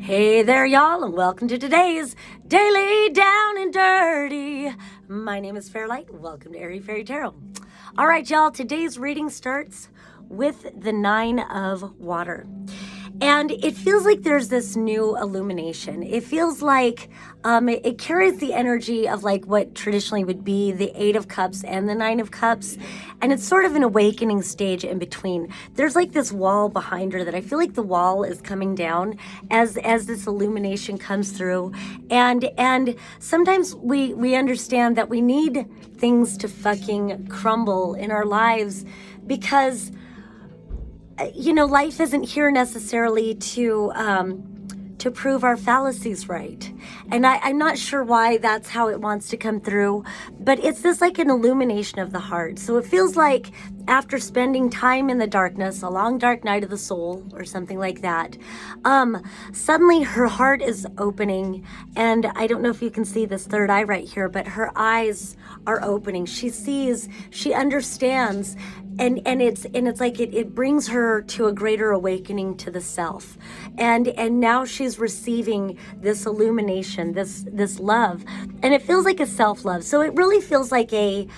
Hey there, y'all, and welcome to today's Daily Down and Dirty. My name is Fairlight. Welcome to Airy Fairy Tarot. All right, y'all, today's reading starts with the 9 of Water. And it feels like there's this new illumination. It feels like it carries the energy of like what traditionally would be the 8 of Cups and the 9 of Cups. And it's sort of an awakening stage in between. There's like this wall behind her that I feel like the wall is coming down as this illumination comes through. And sometimes we understand that we need things to fucking crumble in our lives because life isn't here necessarily to prove our fallacies right. And I'm not sure why that's how it wants to come through, but it's this like an illumination of the heart. So it feels like after spending time in the darkness, a long dark night of the soul or something like that, suddenly her heart is opening. And I don't know if you can see this third eye right here, but her eyes are opening. She sees, she understands. And it's like it brings her to a greater awakening to the self, and now she's receiving this illumination, this love, and it feels like a self-love. So it really feels like a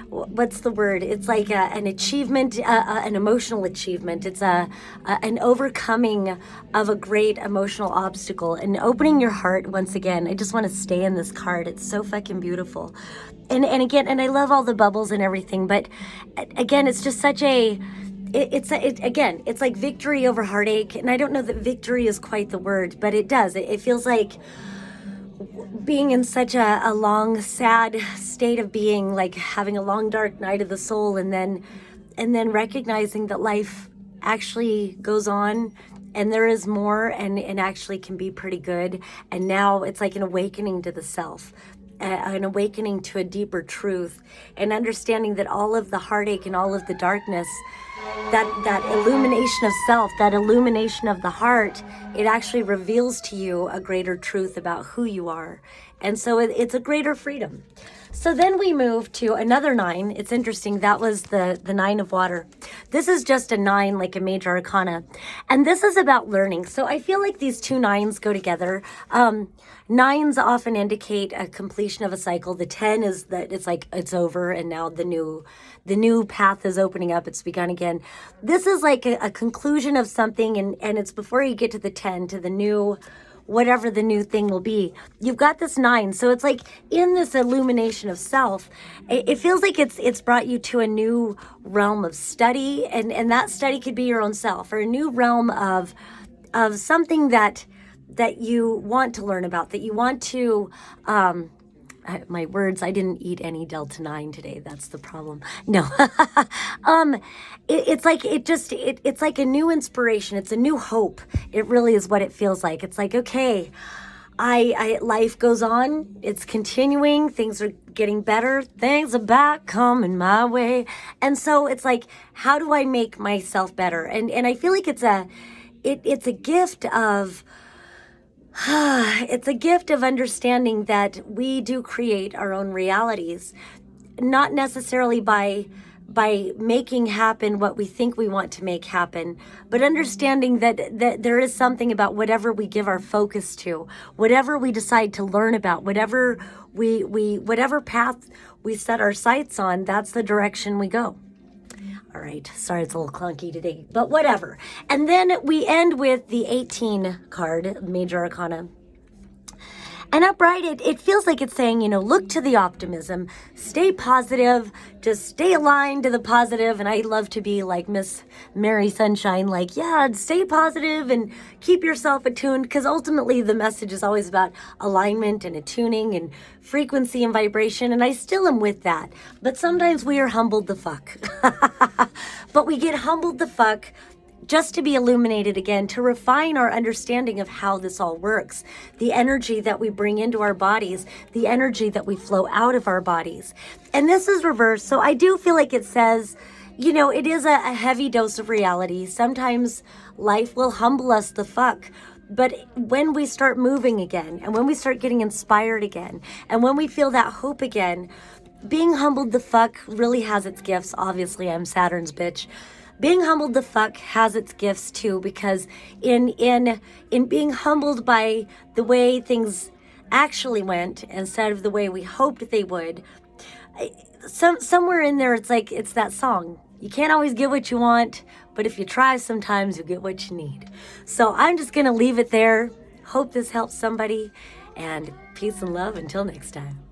what's the word? It's like an achievement, an emotional achievement. It's an overcoming of a great emotional obstacle and opening your heart once again. I just want to stay in this card. It's so fucking beautiful. And again, and I love all the bubbles and everything, but again, it's just such a, it's like victory over heartache. And I don't know that victory is quite the word, but it does. It feels like being in such a long, sad state of being, like having a long, dark night of the soul, and then recognizing that life actually goes on and there is more and actually can be pretty good. And now it's like an awakening to the self. An awakening to a deeper truth, and understanding that all of the heartache and all of the darkness, that illumination of self, that illumination of the heart, it actually reveals to you a greater truth about who you are. And so it's a greater freedom. So then we move to another 9. It's interesting. That was the 9 of Water. This is just a 9, like a major arcana. And this is about learning. So I feel like these two 9s go together. 9s often indicate a completion of a cycle. The 10 is that it's like it's over and now the new path is opening up. It's begun again. This is like a conclusion of something, and it's before you get to the 10, to the new, whatever the new thing will be. You've got this 9. So it's like in this illumination of self, it feels like it's brought you to a new realm of study, and that study could be your own self, or a new realm of something that you want to learn about, that you want to, my words, I didn't eat any Delta 9 today. That's the problem. No. It's like a new inspiration. It's a new hope. It really is what it feels like. It's like, okay, life goes on. It's continuing. Things are getting better. Things are back coming my way. And so it's like, how do I make myself better? And I feel like it's a gift of, it's a gift of understanding that we do create our own realities, not necessarily by making happen what we think we want to make happen, but understanding that there is something about whatever we give our focus to, whatever we decide to learn about, whatever whatever path we set our sights on, that's the direction we go. All right, sorry it's a little clunky today, but whatever. And then we end with the 18 card, Major Arcana. And upright, it feels like it's saying, look to the optimism, stay positive, just stay aligned to the positive. And I love to be like Miss Mary Sunshine, like, yeah, stay positive and keep yourself attuned, because ultimately the message is always about alignment and attuning and frequency and vibration. And I still am with that. But sometimes we are humbled the fuck. But we get humbled the fuck just to be illuminated again, to refine our understanding of how this all works, the energy that we bring into our bodies, the energy that we flow out of our bodies. And this is reversed. So I do feel like it says, it is a heavy dose of reality. Sometimes life will humble us the fuck. But when we start moving again, and when we start getting inspired again, and when we feel that hope again, being humbled the fuck really has its gifts. Obviously, I'm Saturn's bitch. being humbled the fuck has its gifts too, because in being humbled by the way things actually went instead of the way we hoped they would, somewhere in there it's that song. You can't always get what you want, but if you try, sometimes you get what you need. So I'm just gonna leave it there. Hope this helps somebody, and peace and love until next time.